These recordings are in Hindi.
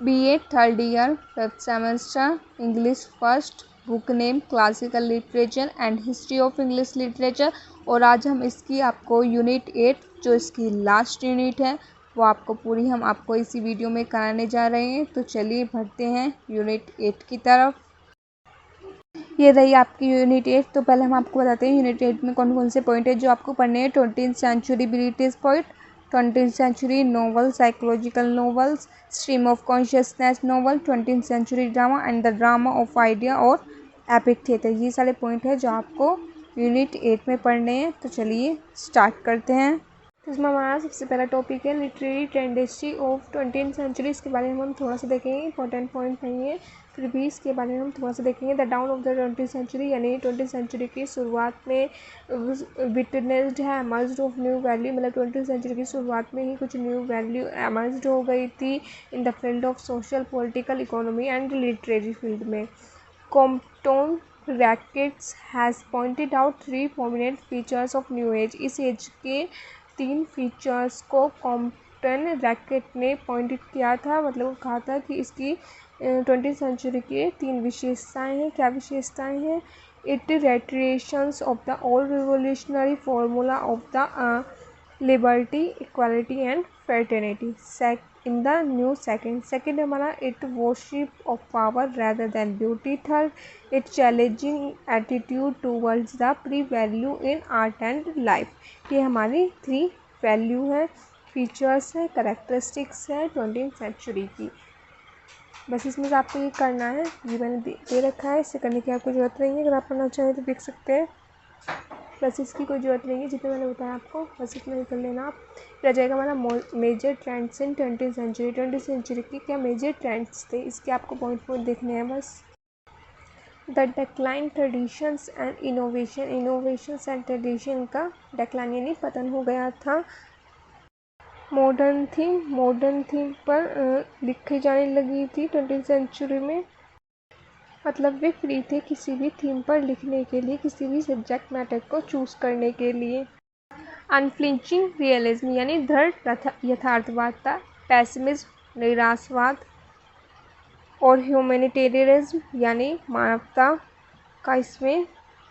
BA third year 5th semester, English first, book name classical literature and history of English literature. और आज हम इसकी आपको यूनिट 8 जो इसकी लास्ट यूनिट है वो आपको पूरी हम आपको इसी वीडियो में कराने जा रहे हैं। तो चलिए बढ़ते हैं यूनिट 8 की तरफ। ये रही आपकी यूनिट 8। तो पहले हम आपको बताते हैं यूनिट 8 में कौन कौन से पॉइंट है जो आपको पढ़ने हैं। 20th century British poet, 20th century novel, psychological novels, stream of consciousness novel, 20th century drama and the drama of idea और एपिक थिएटर। ये सारे पॉइंट है जो आपको यूनिट 8 में पढ़ने हैं। तो चलिए स्टार्ट करते हैं। तो इसमें हमारा सबसे पहला टॉपिक है literary tendency of 20th century. इसके बारे में हम थोड़ा सा देखेंगे, इंपॉर्टेंट पॉइंट नहीं है। फिर भी इसके बारे में हम थोड़ा सा देखेंगे। The dawn of the 20th century यानी 20th सेंचुरी की शुरुआत में विटनेस्ड है एमर्ज्ड ऑफ न्यू वैल्यू, मतलब 20th सेंचुरी की शुरुआत में ही कुछ न्यू वैल्यू एमर्ज्ड हो गई थी in the field of social, political, economy and literary field में। Compton Ricketts has pointed out 3 prominent features of new age. इस एज के 3 फीचर्स को कॉम्पटन रैकेट ने पॉइंटेड किया था, मतलब कहा था कि इसकी 20th सेंचुरी के 3 विशेषताएं हैं। क्या विशेषताएं हैं? It reiterations of the old revolutionary formula of the liberty, equality and fraternity in the new second हमारा it worship of power rather than beauty. Third it challenging attitude towards the pre value in art and life. ये हमारी 3 वैल्यू है, फीचर्स है, करेक्टरिस्टिक्स है 20th सेंचुरी की। बस इसमें से आपको ये करना है, ये मैंने दे रखा है, इससे करने की आपको ज़रूरत नहीं है। अगर आप पढ़ना चाहें तो देख सकते हैं, बस इसकी कोई ज़रूरत नहीं है। जितना मैंने बताया आपको बस इतना ही कर लेना आप। रह जाएगा हमारा major trends in 20th century. 20th century के क्या मेजर ट्रेंड्स थे, इसके आपको पॉइंट देखने हैं बस। The decline traditions and innovations and tradition का डेक्लाइन यानी पतन हो गया था। मॉडर्न थीम पर लिखी जाने लगी थी 20th सेंचुरी में, मतलब वे फ्री थे किसी भी थीम पर लिखने के लिए, किसी भी सब्जेक्ट मैटर को चूज़ करने के लिए। अनफ्लिंचिंग रियलिज्म यानी दृढ़ यथार्थवाद था। पैसिमिज्म निराशवाद और ह्यूमैनिटेरियनिज्म यानी मानवता का इसमें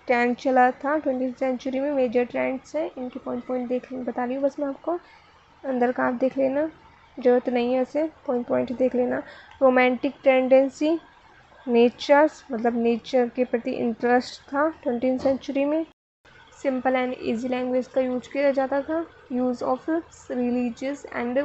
ट्रेंड चला था 20th सेंचुरी में। मेजर ट्रेंड्स हैं, इनके पॉइंट बता रही हूँ बस मैं आपको, अंदर का आप देख लेना, ज़रूरत नहीं है ऐसे पॉइंट देख लेना। रोमांटिक टेंडेंसी, नेचर्स मतलब नेचर के प्रति इंटरेस्ट था 20th सेंचुरी में। सिंपल एंड इजी लैंग्वेज का यूज किया जाता था। Use of religious and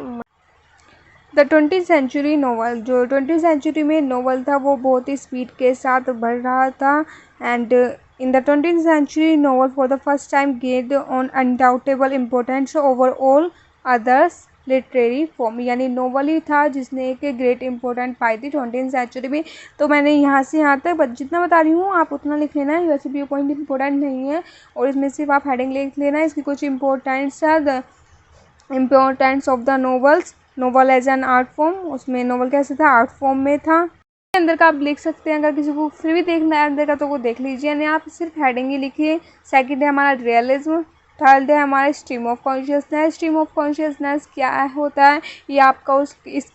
the 20th century novel, जो 20th सेंचुरी में नोवेल था वो बहुत ही स्पीड के साथ बढ़ रहा था। And in the 20th century novel for the first time gained on undoubtable importance over all others literary form, यानी नोवेल ही था जिसने एक ग्रेट इंपॉर्टेंट पाई थी 20th सेंचुरी में। तो मैंने यहाँ से यहाँ तक जितना बता रही हूँ आप उतना लिख लेना है, वैसे भी पॉइंट इंपॉर्टेंट नहीं है और इसमें सिर्फ आप हेडिंग लिख लेना है। इसकी कुछ इंपॉर्टेंट्स है, the importance of the novels, novel as an art form, उसमें नोवेल कैसे था, आर्ट फॉर्म में था। अंदर का आप लिख सकते हैं, अगर किसी को फिर भी देखना है अंदर का तो वो देख लीजिए, यानी आप सिर्फ हेडिंग ही लिखिए। सेकंड है हमारा रियलिज्म। थर्ड है हमारा stream of consciousness. Stream of consciousness क्या होता है, ये आपका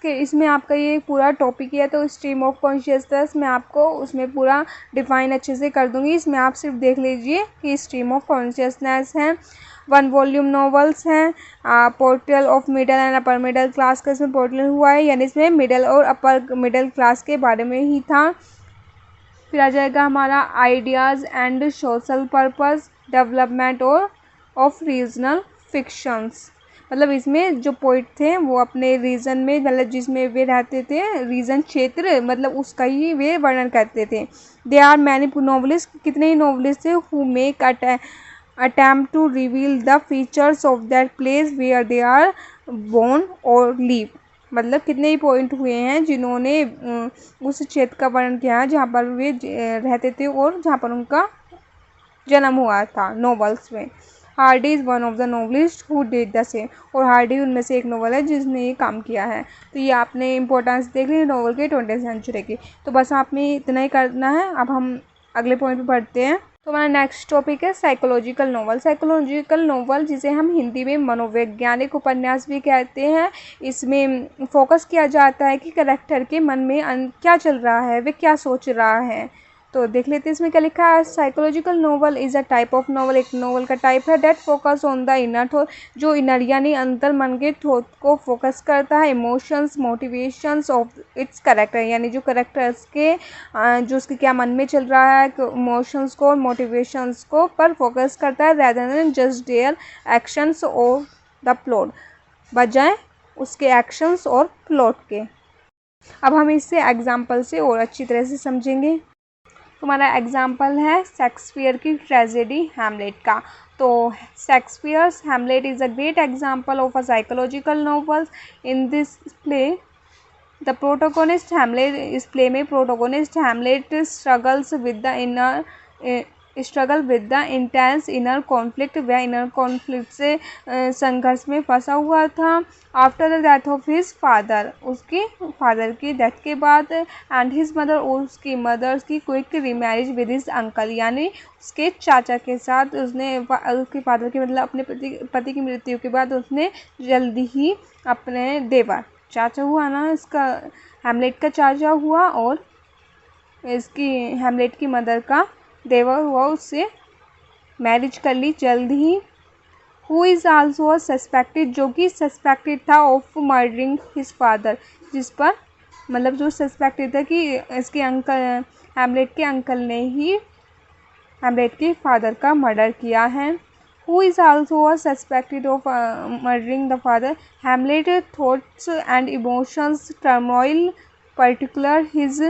इसमें आपका ये पूरा टॉपिक है। तो स्ट्रीम ऑफ कॉन्शियसनेस मैं आपको उसमें पूरा डिफाइन अच्छे से कर दूंगी, इसमें आप सिर्फ देख लीजिए कि स्ट्रीम ऑफ कॉन्शियसनेस है। 1 वॉल्यूम नॉवेल्स हैं। Portrayal of middle and upper middle class का इसमें पोर्ट्रेल हुआ है, यानी इसमें मिडल और अपर मिडल क्लास के बारे में ही था। फिर आ जाएगा हमारा ideas and social purpose, development और ऑफ रीजनल फिक्शंस, मतलब इसमें जो पोइट थे वो अपने रीजन में, मतलब जिसमें वे रहते थे, रीजन क्षेत्र, मतलब उसका ही वे वर्णन करते थे। दे आर मैनी नॉवलिस्ट, कितने ही नॉवलिस्ट थे who make attempt to reveal the features of that place where they are born or live, मतलब कितने ही पॉइंट हुए हैं जिन्होंने उस क्षेत्र का वर्णन किया है जहाँ पर वे रहते थे और जहाँ पर उनका जन्म हुआ था नॉवेल्स में। Hardy is one of the novelist who did the same, और हार्डी उनमें से एक नॉवल है जिसने ये काम किया है। तो ये आपने इंपॉर्टेंस देख ली नॉवल के 20th सेंचुरी की। तो बस आप में इतना ही करना है। अब हम अगले पॉइंट पे बढ़ते हैं। तो हमारा नेक्स्ट टॉपिक है साइकोलॉजिकल नोवेल। साइकोलॉजिकल नोवेल जिसे हम हिंदी में मनोवैज्ञानिक उपन्यास भी कहते हैं, इसमें फोकस किया जाता है कि करेक्टर के मन में क्या चल रहा है, वे क्या सोच रहा है। तो देख लेते हैं इसमें क्या लिखा है। Psychological novel is a type of novel, एक नोवेल का टाइप है that focus on the inner thought, जो इनर यानी अंतर मन के थॉट को फोकस करता है। Emotions motivations of its character, यानी जो करेक्टर्स के जो उसके क्या मन में चल रहा है, इमोशंस को मोटिवेशंस को पर फोकस करता है, rather than just their actions और द प्लॉट, बजाय उसके एक्शंस और प्लॉट के। अब हम इसे एग्जाम्पल से और अच्छी तरह से समझेंगे। तुम्हारा एग्जाम्पल है शेक्सपियर की ट्रेजेडी हैमलेट का। तो Shakespeare's Hamlet is a great example of a psychological novel. In this play the protagonist Hamlet, इस प्ले में protagonist Hamlet struggle with the intense inner conflict, वह इनर कॉन्फ्लिक्ट से संघर्ष में फंसा हुआ था। After the death of his father, उसके फादर की डेथ के बाद, एंड हिज मदर, और उसकी मदर की quick remarriage with his uncle, यानी उसके चाचा के साथ उसने, उसके फादर की मतलब अपने पति की मृत्यु के बाद उसने जल्दी ही अपने देवर, चाचा हुआ ना इसका, हैमलेट का चाचा हुआ और इसकी हैमलेट की मदर का देवर हुआ, उससे मैरिज कर ली जल्द ही। Who is also a suspected, जो कि सस्पेक्टेड था ऑफ मर्डरिंग हिज फादर, जिस पर मतलब जो सस्पेक्टेड था कि इसके अंकल, हैमलेट के अंकल ने ही हैमलेट के फादर का मर्डर किया है। Who is also a suspected of murdering the father. Hamlet thoughts and emotions turmoil, particular his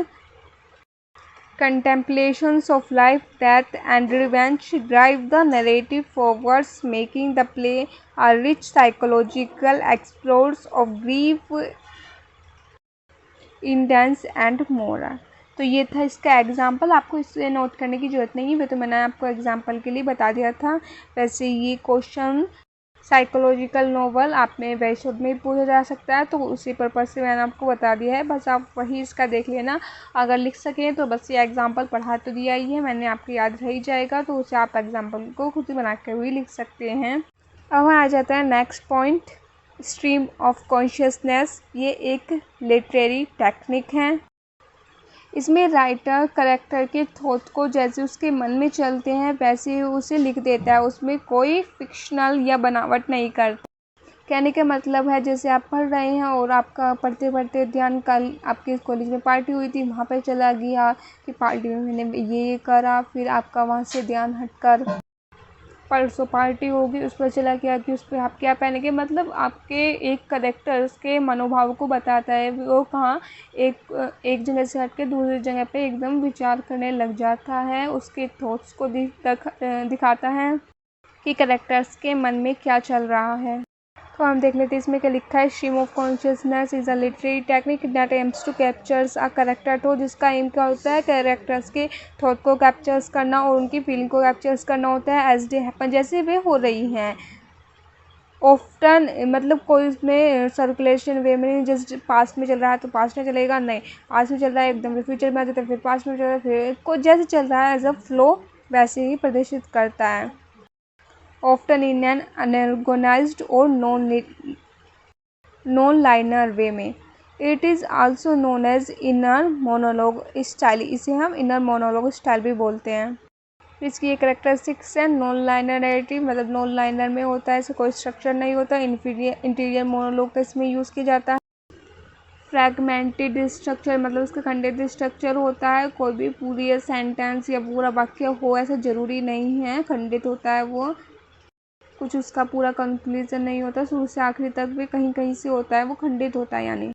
contemplations of life, death, and revenge drive the narrative forwards, making the play a rich psychological explores of grief, इंडेंस and moral. तो ये था इसका एग्जाम्पल, आपको इसे नोट करने की ज़रूरत नहीं है, वो तो मैंने आपको एग्जाम्पल के लिए बता दिया था। वैसे ये क्वेश्चन साइकोलॉजिकल नोवेल आप में वैसे में पूछा जा सकता है, तो उसी पर्पज़ से मैंने आपको बता दिया है, बस आप वही इसका देख लेना। अगर लिख सकें तो बस ये एग्जाम्पल पढ़ा तो दिया ही है मैंने, आपको याद रह ही जाएगा, तो उसे आप एग्जाम्पल को खुद ही बना के भी लिख सकते हैं। अब आ जाता है next point, stream of consciousness. ये एक लिटरेरी टेक्निक है। इसमें राइटर करेक्टर के थॉट को जैसे उसके मन में चलते हैं वैसे ही उसे लिख देता है, उसमें कोई फिक्शनल या बनावट नहीं करता। कहने का मतलब है जैसे आप पढ़ रहे हैं और आपका पढ़ते पढ़ते ध्यान कल आपके कॉलेज में पार्टी हुई थी, वहाँ पे चला गया कि पार्टी में मैंने ये करा, फिर आपका वहाँ से ध्यान हटकर परसों पार्टी होगी उस पर चला गया कि उस पर आप क्या पहनेंगे। मतलब आपके एक करेक्टर उसके मनोभाव को बताता है, वो कहाँ एक जगह से हट के दूसरी जगह पे एकदम विचार करने लग जाता है, उसके थॉट्स को दिखाता है कि करेक्टर्स के मन में क्या चल रहा है। तो हम देख लेते हैं इसमें क्या लिखा है। Stream of consciousness is a literary technique that aims to captures a character thought, जिसका एम क्या होता है, कैरेक्टर्स के थॉट को कैप्चर्स करना और उनकी फीलिंग को कैप्चर्स करना होता है एज दे हैपन, जैसे वे हो रही हैं। ऑफ्टन मतलब कोई उसमें सर्कुलेशन वे में नहीं, जैसे पास्ट में चल रहा है तो पास्ट में चलेगा, नहीं पास्ट में चल रहा है एकदम फ्यूचर में आ जाता है, फिर पास्ट में चल रहा है, फिर को जैसे चल रहा है एज अ फ्लो वैसे ही प्रदर्शित करता है। ऑफ्टन इन एन अनऑर्गेनाइज्ड और नॉन लाइनर वे में। It is also known as inner monologue style, इसे हम इनर मोनोलॉग स्टाइल भी बोलते हैं। इसकी ये करेक्टरिस्टिक्स है, नॉन लाइनर नैरेटिव, मतलब नॉन लाइनर में होता है, ऐसे कोई स्ट्रक्चर नहीं होता। इंटीरियर मोनोलॉग का इसमें यूज़ किया जाता है। फ्रैगमेंटेड स्ट्रक्चर मतलब उसका खंडित स्ट्रक्चर होता है, कोई भी पूरी सेंटेंस या पूरा वाक्य हो ऐसा ज़रूरी नहीं है, खंडित होता है वो, कुछ उसका पूरा कंक्लूजन नहीं होता, शुरू से आखिरी तक भी कहीं कहीं से होता है, वो खंडित होता है यानी।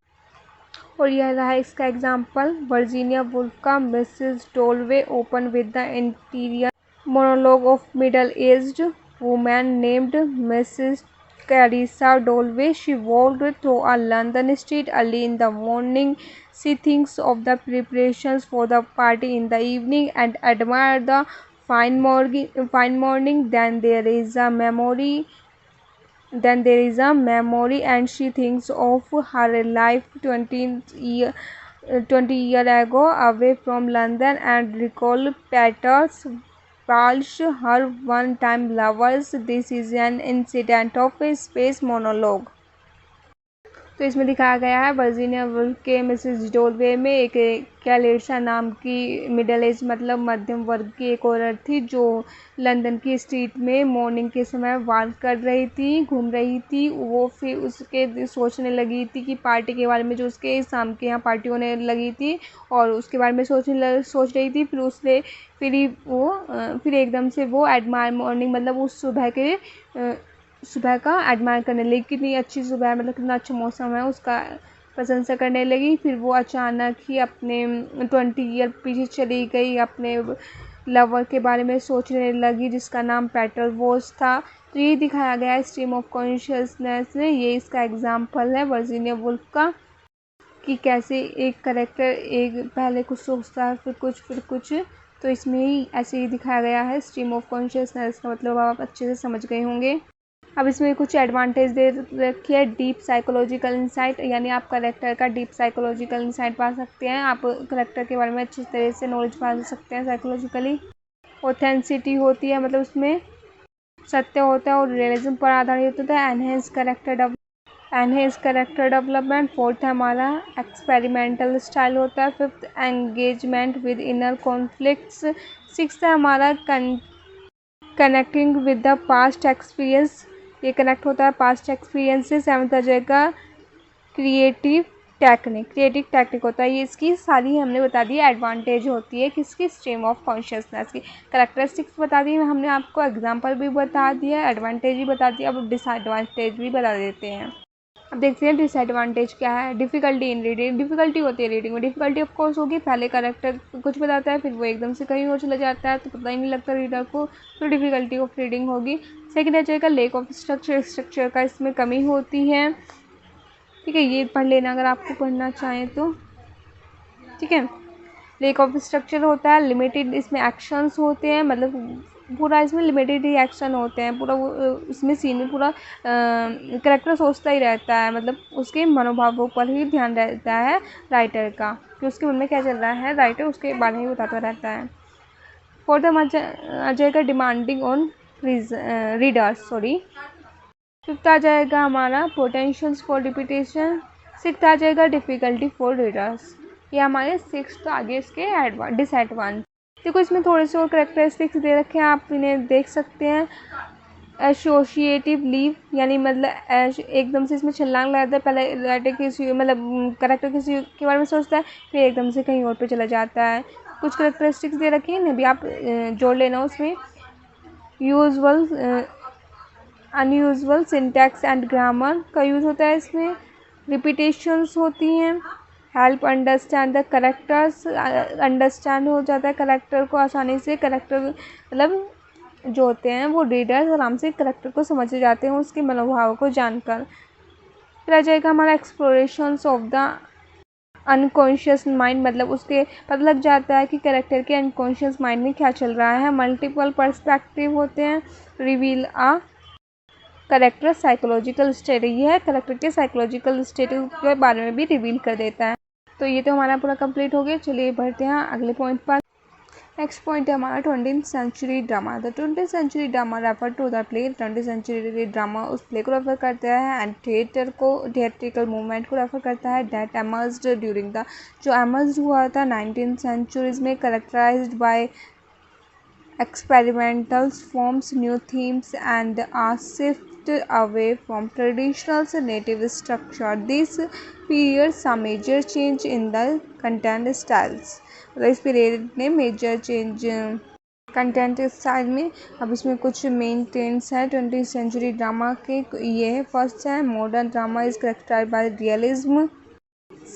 और यह रहा इसका एग्जाम्पल, वर्जीनिया वुल्फ का Mrs Dalloway open with the interior monologue of middle-aged woman named Mrs. Carissa Dolway. She walked through a London street early in the morning. She thinks of the preparations for the party in the evening and admire the fine morning. Then there is a memory and she thinks of her life 20 years ago away from London and recall patterns repulsed her one-time lovers. This is an incident of a space monologue. तो इसमें दिखाया गया है वर्जीनिया वुल्फ के मिसेस डोलवे में एक कैलेसा नाम की मिडल एज मतलब मध्यम वर्ग की एक औरत थी जो लंदन की स्ट्रीट में मॉर्निंग के समय वॉक कर रही थी, घूम रही थी। वो फिर उसके सोचने लगी थी कि पार्टी के बारे में, जो उसके शाम के यहाँ पार्टी होने लगी थी और उसके बारे में सोच रही थी। फिर उसने फिर एकदम से वो एडमायर मॉर्निंग मतलब उस सुबह का एडमायर करने लगी, कितनी अच्छी सुबह है, मतलब कितना अच्छा मौसम है, उसका प्रशंसा करने लगी। फिर वो अचानक ही अपने 20 ईयर पीछे चली गई, अपने लवर के बारे में सोचने लगी जिसका नाम पेटल वॉस था। तो ये दिखाया गया है स्ट्रीम ऑफ कॉन्शियसनेस में। ये इसका एग्जाम्पल है वर्जीनिया वुल्फ का कि कैसे एक करेक्टर एक पहले कुछ सोचता है फिर कुछ। तो इसमें ही ऐसे ही दिखाया गया है स्ट्रीम ऑफ कॉन्शियसनेस का मतलब आप अच्छे से समझ गए होंगे। अब इसमें कुछ एडवांटेज दे रखी है। डीप साइकोलॉजिकल इंसाइट, यानी आप करेक्टर का डीप साइकोलॉजिकल इंसाइट पा सकते हैं, आप करेक्टर के बारे में अच्छी तरह से नॉलेज पा सकते हैं साइकोलॉजिकली। ऑथेंसिटी होती है, मतलब उसमें सत्य होता है और रियलिज्म पर आधारित होता है। Enhance character development. फोर्थ है हमारा एक्सपेरिमेंटल स्टाइल होता है। Fifth engagement with inner conflicts. Sixth है हमारा connecting with the past experience, ये कनेक्ट होता है पास्ट एक्सपीरियंस से। सेवन्थ आ जाएगा क्रिएटिव टेक्निक होता है। ये इसकी सारी हमने बता दी एडवांटेज होती है किसकी, स्ट्रीम ऑफ कॉन्शियसनेस की। करेक्टरिस्टिक्स बता दी हमने आपको, एग्जांपल भी बता दिया, एडवांटेज भी बता दिया, अब डिसएडवांटेज भी बता देते हैं। अब देखते हैं डिसएडवांटेज क्या है। डिफ़िकल्टी इन रीडिंग, डिफ़िकल्टी होती है रीडिंग में। डिफ़िकल्टी ऑफ कोर्स होगी, पहले करेक्टर कुछ बताता है फिर वो एकदम से कहीं और चला जाता है तो पता ही नहीं लगता रीडर को, तो डिफ़िकल्टी ऑफ रीडिंग होगी। सेकेंड आ जाएगा लेक ऑफ स्ट्रक्चर का इसमें कमी होती है। ठीक है, ये पढ़ लेना अगर आपको पढ़ना चाहें तो। ठीक है, लेक ऑफ स्ट्रक्चर होता है। लिमिटेड इसमें एक्शंस होते हैं, मतलब पूरा इसमें लिमिटेड ही एक्शन होते हैं। पूरा वो इसमें सीन में पूरा करेक्टर सोचता ही रहता है, मतलब उसके मनोभावों पर ही ध्यान रहता है राइटर का कि उसके मन में क्या चल रहा है, राइटर उसके बारे में बताता रहता है। फोर्थ आ जाएगा demanding on readers, sorry. Fifth आ जाएगा हमारा पोटेंशियल्स फॉर रिपीटेशन। सिक्स्थ आ जाएगा डिफ़िकल्टी फॉर रीडर्स। ये हमारे सिक्स्थ आगे इसके डिसएडवांटेज। देखो इसमें थोड़े से और करेक्टरिस्टिक्स दे रखे हैं, आप इन्हें देख सकते हैं। एसोसिएटिव लीव, यानी मतलब एकदम से इसमें छलांग लगाता है, पहले राइटर किसी मतलब करेक्टर किसी के बारे में सोचता है फिर एकदम से कहीं और पे चला जाता है। कुछ करेक्टरिस्टिक्स दे रखी हैं, इन्हें भी आप जोड़ लेना उसमें। अनयूजुअल सिंटैक्स एंड ग्रामर का यूज़ होता है इसमें। रिपीटेशंस होती हैं। Help understand the characters, understand हो जाता है करेक्टर को आसानी से। करेक्टर मतलब जो होते हैं वो रीडर्स आराम से करेक्टर को समझ जाते हैं उसके मनोभाव को जानकर। फिर आ जाएगा हमारा explorations of the unconscious mind, मतलब उसके पता लग जाता है कि करेक्टर के अनकॉन्शियस माइंड में क्या चल रहा है। मल्टीपल पर्सपेक्टिव होते हैं। रिवील आ करेक्टर साइकोलॉजिकल स्टेट, ये है करेक्टर के साइकोलॉजिकल स्टेट के बारे में भी रिवील कर देता है। तो ये तो हमारा पूरा कंप्लीट हो गया। चलिए बढ़ते हैं अगले पॉइंट पर। नेक्स्ट पॉइंट है हमारा 20th century drama. The 20th century drama refer to the play. 20th century drama उस प्ले को रेफर करता है एंड थिएट्रिकल मूवमेंट को रेफर करता है दैट एमर्ज्ड ड्यूरिंग द, जो एमर्ज हुआ था 19th सेंचुरीज में, characterised by experimental forms, new themes, and a shift away from traditional narrative structure. This period saw major change in the content styles. मतलब इस पीरियड ने मेजर चेंज कंटेंट स्टाइल में। अब इसमें कुछ मेन ट्रेंड्स हैं 20th सेंचुरी ड्रामा के, ये है। फर्स्ट है modern drama is characterized by realism.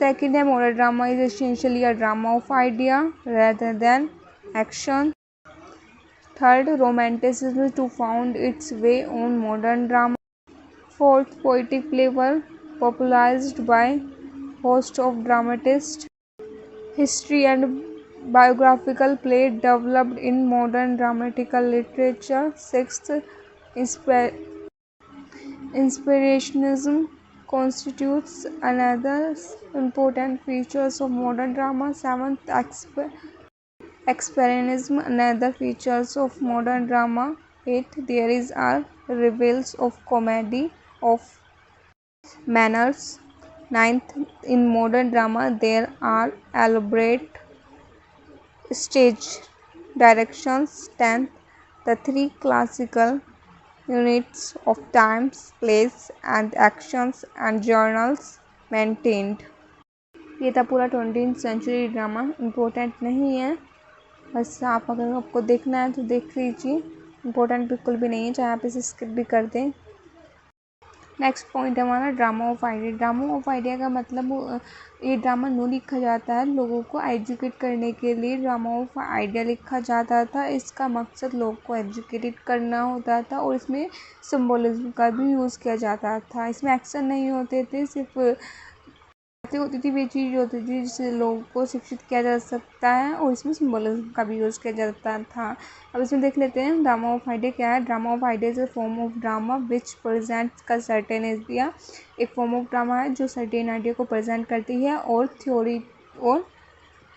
Second है modern drama is essentially a drama of idea rather than action. Third, romanticism to found its way on modern drama. Fourth, poetic flavor popularized by host of dramatists. History and biographical play developed in modern dramatical literature. Sixth, inspirationism constitutes another important features of modern drama. Seventh, Expressionism, another features of modern drama. 8. There is a reveals of comedy of manners. Ninth, in modern drama there are elaborate stage directions. 10th, the three classical units of times, place and actions and journals maintained. ये था पूरा 20th सेंचुरी ड्रामा। इम्पोर्टेंट नहीं है, बस आप अगर आपको देखना है तो देख लीजिए, इम्पोर्टेंट बिल्कुल भी नहीं है, चाहे आप इसे स्किप भी कर दें। नेक्स्ट पॉइंट है हमारा drama of idea. Drama of idea का मतलब ये ड्रामा नो लिखा जाता है, लोगों को एजुकेट करने के लिए ड्रामा ऑफ आइडिया लिखा जाता था। इसका मकसद लोगों को एजुकेटेड करना होता था और इसमें सिम्बोलिज्म का भी यूज़ किया जाता था। इसमें एक्शन नहीं होते थे, सिर्फ होती थी, वे चीज़ होती थी जिससे लोगों को शिक्षित किया जा सकता है और इसमें सिम्बोलिज्म का भी यूज़ किया जाता था। अब इसमें देख लेते हैं ड्रामा ऑफ आइडिया क्या है। Drama of idea is a form of drama which presents का सर्टेन आइडिया। एक फॉर्म ऑफ ड्रामा है जो सर्टेन आइडिया को प्रेजेंट करती है और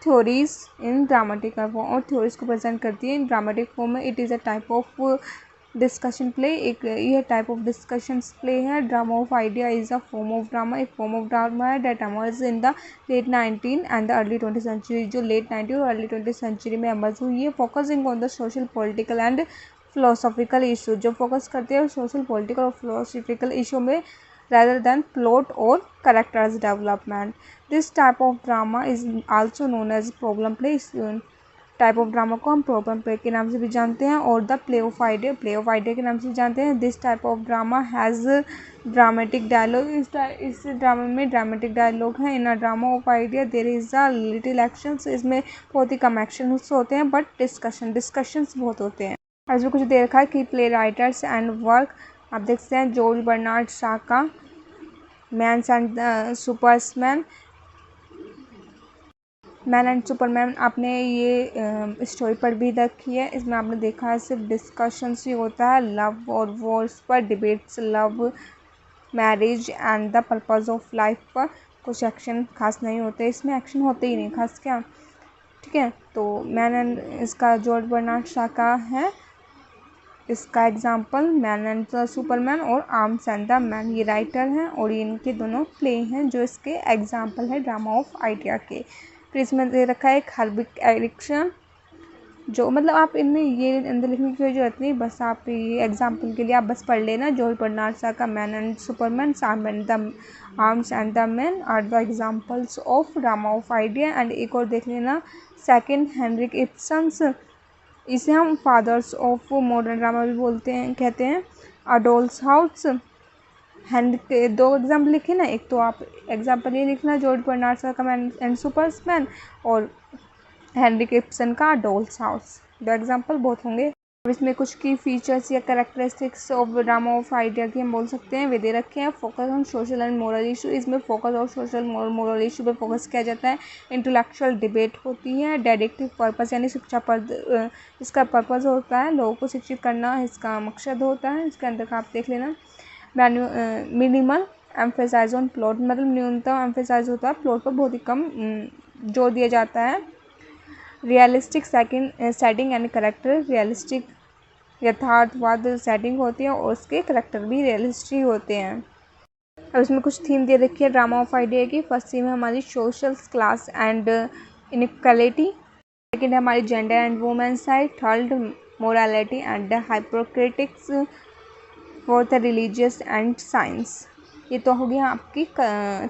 थ्योरीज इन ड्रामेटिकल फॉर्म, और थ्योरीज को प्रेजेंट करती है इन ड्रामेटिक फॉर्म में। It is a type of discussion play, एक यह टाइप ऑफ डिस्कशन प्ले है। Drama of idea is a form of drama, एक फॉर्म ऑफ ड्रामा है that emerge in the late 19 and the early 20 century, जो लेट 19 और अर्ली 20 सेंचुरी में एमर्ज हुई है। Focusing on the social political and philosophical issue, जो फोकस करते हैं सोशल पॉलिटिकल और फिलोसॉफिकल इशू में rather than plot or characters development. This type of drama is also known as problem play। Type of drama को हम प्रॉब्लम प्ले के नाम से भी जानते हैं और द प्ले ऑफ आइडिया के नाम से जानते हैं। This type of drama has dramatic dialogue, इस ड्रामा में ड्रामेटिक डायलॉग है। In a drama of idea there is a little actions, इसमें बहुत ही कम एक्शन होते हैं बट डिस्कशंस बहुत होते हैं। इसमें कुछ दे रखा है कि प्ले राइटर्स एंड वर्क, आप देख सकते हैं जॉर्ज बर्नार्ड शॉ का मैन एंड सुपरमैन, आपने ये स्टोरी पर भी रखी है। इसमें आपने देखा है सिर्फ डिस्कशंस ही होता है, लव और वॉर्स पर debates, love marriage and the purpose of life पर कुछ एक्शन खास नहीं होते। इसमें एक्शन होते ही नहीं खास क्या, ठीक है। तो मैन एंड, इसका जॉर्ज बर्नार्ड शॉ का है इसका example man and the Superman और आर्म्स एंड द मैन, ये राइटर हैं और इनके दोनों प्ले हैं जो इसके एग्जाम्पल है ड्रामा ऑफ आइडिया के। फिर इसमें दे रखा है एक हर्बिक एरिक्सन, जो मतलब आप इनमें ये अंदर लिखने की कोई जरूरत नहीं, बस आप ये एग्जाम्पल के लिए आप बस पढ़ लेना। जॉर्ज बर्नार्ड शॉ का Man and Superman, Arms and the Man are the examples of drama of idea. And एक और देख लेना सेकंड, हेनरिक इब्सन्स, इसे हम फादर्स ऑफ मॉडर्न ड्रामा भी कहते हैं। अ डॉल्स हाउस, के दो एग्जाम्पल लिखे ना, एक तो आप एग्जाम्पल ये लिखना जॉर्ज बर्नार्ड शॉ का मैन एंड सुपरमैन और हेनरिक इब्सन का डॉल्स हाउस, दो एग्जाम्पल बहुत होंगे। अब इसमें कुछ की फीचर्स या characteristics of drama of idea की हम बोल सकते हैं, वे दे रखे हैं। Focus on social and moral issue, इसमें फोकस और सोशल मोरल इशू पे फोकस किया जाता है। इंटेलेक्चुअल डिबेट होती है। डिडक्टिव पर्पस यानी शिक्षा पर इसका पर्पस होता है लोगों को शिक्षित करना, इसका मकसद होता है। इसके अंदर का आप देख लेना। मिनिमल एम्फेसाइज ऑन प्लॉट, मतलब न्यूनतम एम्फेसाइज होता है प्लॉट पर, बहुत ही कम जोर दिया जाता है। Realistic setting and character, realistic यथार्थवाद सेटिंग होती है और उसके करेक्टर भी रियलिस्टिक होते हैं। अब इसमें कुछ थीम दे रखी है ड्रामा ऑफ आइडिया की। फर्स्ट थीम है हमारी social class and inequality, second है हमारी gender and women side, third morality and hypocritics, fourth है रिलीजियस एंड साइंस। ये तो हो गया आपकी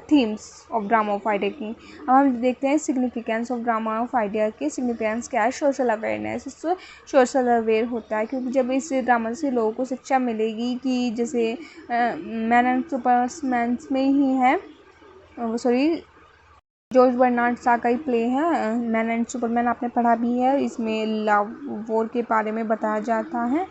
themes of drama of idea की। अब हम देखते हैं significance of drama of idea की। सिग्निफिकेंस क्या है? सोशल अवेयरनेस, इससे सोशल अवेयर होता है, क्योंकि जब इस ड्रामा से लोगों को शिक्षा मिलेगी कि जैसे मैन एंड सुपरमैन में ही है, जॉर्ज बर्नार्ड शॉ का ही प्ले है मैन एंड सुपरमैन, आपने पढ़ा भी है। इसमें लव वॉर के बारे में बताया जाता है,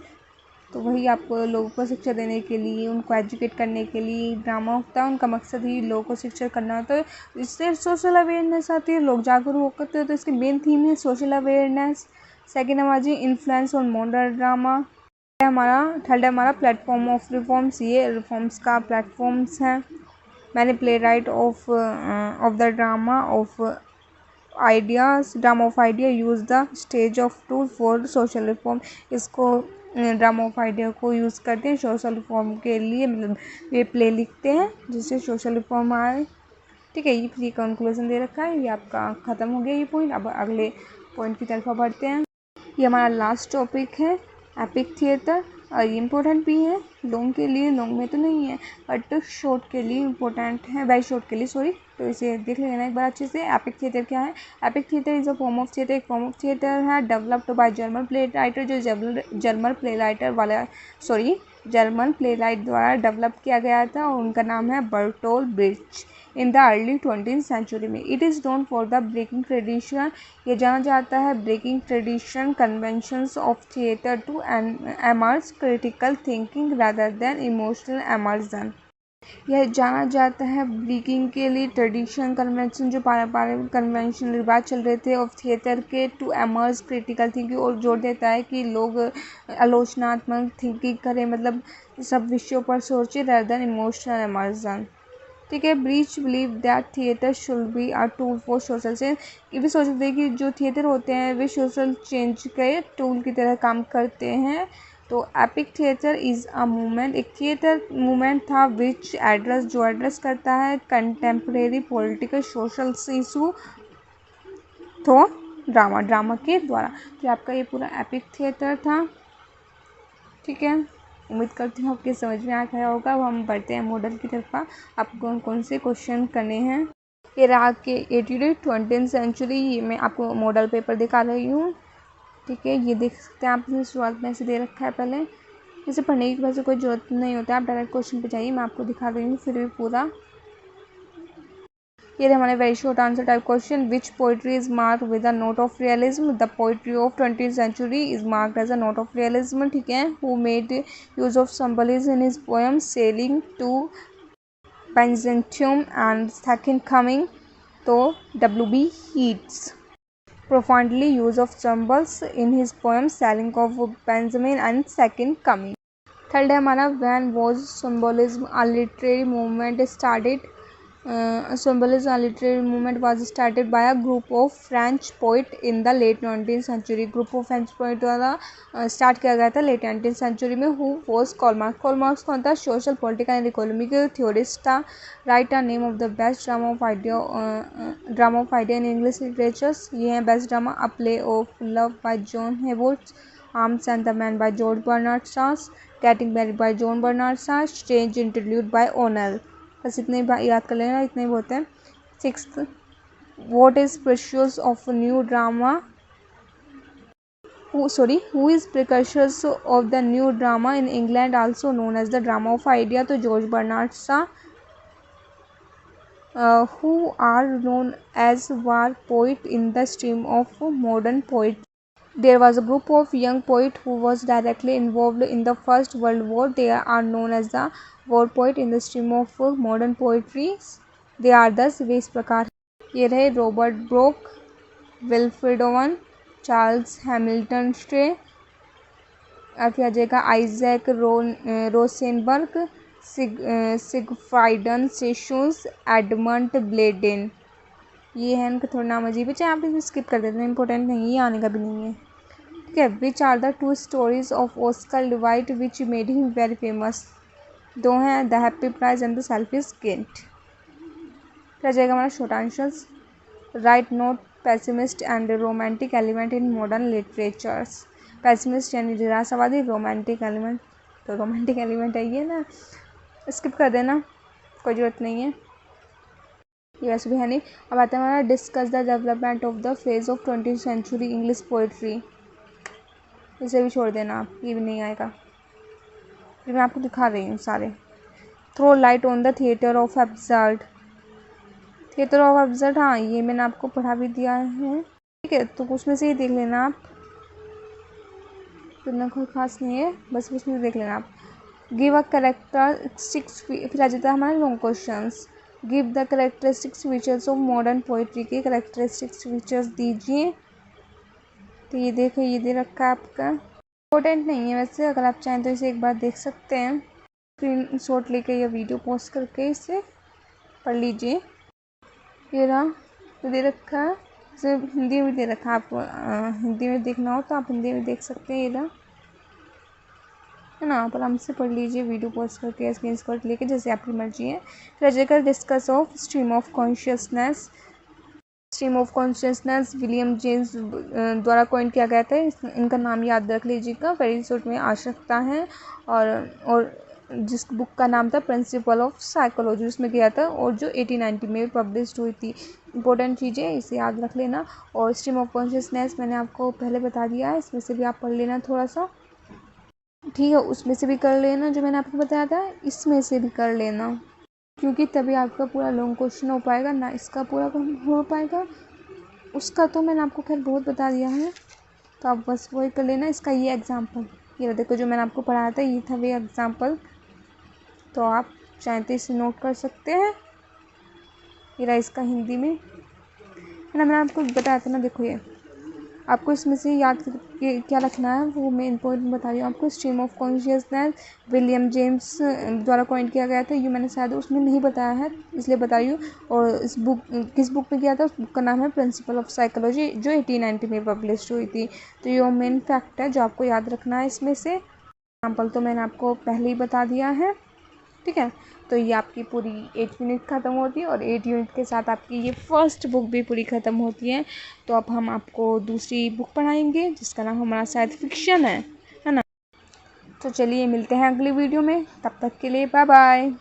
तो वही आपको लोगों को शिक्षा देने के लिए, उनको एजुकेट करने के लिए ड्रामा होता है। उनका मकसद ही लोगों को शिक्षा करना होता है, इससे सोशल अवेयरनेस आती है, लोग जागरूक होते हैं। तो इसकी मेन थीम है सोशल अवेयरनेस। सेकेंड हमारी influence on modern drama, third है हमारा प्लेटफॉर्म ऑफ रिफॉर्म्स, ये रिफॉर्म्स का प्लेटफॉर्म्स हैं। मैंने play right of the drama of ideas drama of idea use the stage of tool for social reform. इसको ड्रामा ऑफ आइडिया को यूज़ करते हैं सोशल रिफॉर्म के लिए, मतलब ये प्ले लिखते हैं जिससे सोशल रिफॉर्म आए। ठीक है, ये फ्री कंक्लूजन दे रखा है, ये आपका ख़त्म हो गया ये पॉइंट। अब अगले पॉइंट की तरफ बढ़ते हैं। ये हमारा लास्ट टॉपिक है एपिक थिएटर, और ये इम्पोर्टेंट भी है लॉन्ग के लिए, लॉन्ग में तो नहीं है बट शॉर्ट के लिए इम्पोर्टेंट है, वेरी शॉर्ट के लिए सॉरी। तो इसे देख लेना एक बार अच्छे से। एपिक थिएटर क्या है? Epic theatre is a form of theatre, एक फॉर्म ऑफ थिएटर है developed by German play writer, जो जर्मन प्ले राइटर वाला जर्मन प्ले राइट द्वारा डेवलप किया गया था, और उनका नाम है Bertolt Brecht. In the early 20th century में it is known for the breaking tradition, ये जाना जाता है breaking tradition conventions of theatre to emerge critical thinking rather than emotional immersion. यह जाना जाता है ब्रेकिंग के लिए ट्रेडिशन कन्वेंशन, जो पारंपरिक कन्वेंशन रिवाज चल रहे थे ऑफ थिएटर के, टू एमर्ज क्रिटिकल थिंकिंग, और जोर देता है कि लोग आलोचनात्मक थिंकिंग करें, मतलब सब विषयों पर सोचे रादर देन इमोशनल एमर्जन। ठीक है, breach believe that theatre should be a tool for social change, ये भी सोचते हैं कि जो थिएटर होते हैं वे सोशल चेंज के टूल की तरह काम करते हैं। तो epic theatre is a movement, एक थिएटर मूवमेंट था विच एड्रेस, जो एड्रेस करता है कंटेम्प्रेरी पॉलिटिकल सोशल इशू तो ड्रामा के द्वारा। तो आपका ये पूरा एपिक थिएटर था। ठीक है, उम्मीद करती हूँ आपके समझ में आ गया होगा। अब हम बढ़ते हैं मॉडल की तरफ। आपको कौन कौन से क्वेश्चन करने हैं। ये रहा के 20th सेंचुरी, ये मैं आपको मॉडल पेपर दिखा रही हूँ। ठीक है, ये देख सकते हैं आपने शुरुआत में ऐसे दे रखा है, पहले इसे पढ़ने की वैसे कोई ज़रूरत नहीं होता है, आप डायरेक्ट क्वेश्चन पे जाइए, मैं आपको दिखा रही हूँ फिर भी पूरा। ये हमारे very short answer type question. Which poetry is mark with a note of realism? The poetry of 20th century is marked as a note of realism. ठीक है, who made use of symbolism in his poem sailing to Byzantium and second coming? तो W.B. Yeats profoundly use of symbols in his poem Sailing of Benjamin and Second Coming. Third है हमारा when was symbolism a literary movement started? Symbolism a literary movement was started by a group of French poet in the late 19th century. Group of French poet द्वारा स्टार्ट किया गया था लेट 19th सेंचुरी में. Who was Karl Marx? Karl Marx कौन था? Social political and economic theorist था. Write a name of the best drama of idea in English literatures. ये है best drama a play of love by John Heywoods, arms and the man by George Bernard Shaws, getting married by John Bernard Shaw, strange interlude by O'Neill. बस इतने याद कर लेना, इतने ही बहुत है. Sixth, what is precious of new drama? who is precursors of the new drama in England also known as the drama of idea? तो George Bernard Shaw. who are known as war poet in the stream of modern poetry? There was a group of young poets who was directly involved in the First World War. They are known as the war poet in the stream of modern poetry. They are thus वे इस प्रकार. ये रहे Robert broke, Wilfred Owen, Charles Hamilton stray, फिर आ जाएगा आइजैक रोसेनबर्ग, सिगफ्राइडन सेशंस, एडमंड ब्लेडेन. ये है इनका थोड़ा नाम अजीब है, चाहे आप इसे स्किप कर देते हैं, इंपॉर्टेंट नहीं है, ये आने का भी नहीं है. ठीक है, which are the two stories of Oscar Wilde which made him very famous? दो हैं, the happy prince and the selfish गिल्ट. फिर आ जाएगा हमारा short answers. Write note pessimist and romantic element in modern literatures. Pessimist यानी निराशावादी, रोमांटिक एलिमेंट, तो रोमांटिक एलिमेंट है ये ना, स्किप कर देना, कोई ज़रूरत नहीं है, ये वैसे भी है नहीं. अब आता है हमारा discuss the development of the phase of 20th century English poetry. इसे भी छोड़ देना आप, ये भी नहीं आएगा, फिर मैं आपको दिखा रही हूँ सारे. Throw light on the theatre of absurd. Theatre of absurd, हाँ ये मैंने आपको पढ़ा भी दिया है. ठीक है, तो उसमें से ही देख लेना आप, इतना कोई खास नहीं है, बस उसमें देख लेना आप. गिव अ करेक्टरिस्टिक्स, फिर आ जाता है हमारे long questions. Give the characteristics features of modern poetry के करेक्टरिस्टिक्स फीचर्स दीजिए. तो ये देखो, ये दे रखा है आपका, इम्पोर्टेंट नहीं है वैसे, अगर आप चाहें तो इसे एक बार देख सकते हैं, स्क्रीन शॉट लेके या वीडियो पॉज करके इसे पढ़ लीजिए. ये रहा, तो दे रखा है. सिर्फ हिंदी में दे रखा है, आपको हिंदी में देखना हो तो आप हिंदी में देख सकते हैं इधर, है ना। आप आराम से पढ़ लीजिए वीडियो पॉज करके, स्क्रीनशॉट लेके, जैसे आपकी मर्जी है। रजेकर discuss of stream of consciousness. Stream of consciousness William James द्वारा कॉइन किया गया था। इनका नाम याद रख लीजिएगा, वेरी शॉर्ट में आ सकता है। और जिस बुक का नाम था प्रिंसिपल ऑफ साइकोलॉजी, उसमें गया था, और जो 1890 में पब्लिश हुई थी। इंपॉर्टेंट चीज़ें इसे याद रख लेना। और स्ट्रीम ऑफ कॉन्शियसनेस मैंने आपको पहले बता दिया है, इसमें से भी आप पढ़ लेना थोड़ा सा, ठीक है। उसमें से भी कर लेना जो मैंने आपको बताया था, इसमें से भी कर लेना, क्योंकि तभी आपका पूरा लॉन्ग क्वेश्चन हो पाएगा ना, इसका पूरा हो पाएगा। उसका तो मैंने आपको खैर बहुत बता दिया है, तो आप बस वही कर लेना। इसका ये एग्जाम्पल, ये देखो जो मैंने आपको पढ़ाया था, ये था वे एग्जाम्पल, तो आप चाहें तो इसे नोट कर सकते हैं। ये रहा इसका हिंदी में, है ना। मैंने आपको बताया था ना, देखो ये आपको इसमें से याद करके क्या रखना है वो मैं इम्पोर्टेंट बता रही हूँ आपको। Stream of consciousness William James द्वारा कॉइन किया गया था, ये मैंने शायद उसमें नहीं बताया है, इसलिए बता रही हूँ। और इस बुक किस बुक में किया था, उस बुक का नाम है प्रिंसिपल ऑफ साइकोलॉजी, जो 1890 में पब्लिश हुई थी। तो ये मेन फैक्ट है जो आपको याद रखना है इसमें से। एग्जाम्पल तो मैंने आपको पहले ही बता दिया है, ठीक है। तो ये आपकी पूरी 8 यूनिट ख़त्म होती है, और 8 यूनिट के साथ आपकी ये फर्स्ट बुक भी पूरी ख़त्म होती है। तो अब हम आपको दूसरी बुक पढ़ाएंगे, जिसका नाम हमारा साइंस फिक्शन है ना। तो चलिए मिलते हैं अगली वीडियो में, तब तक के लिए बाय बाय।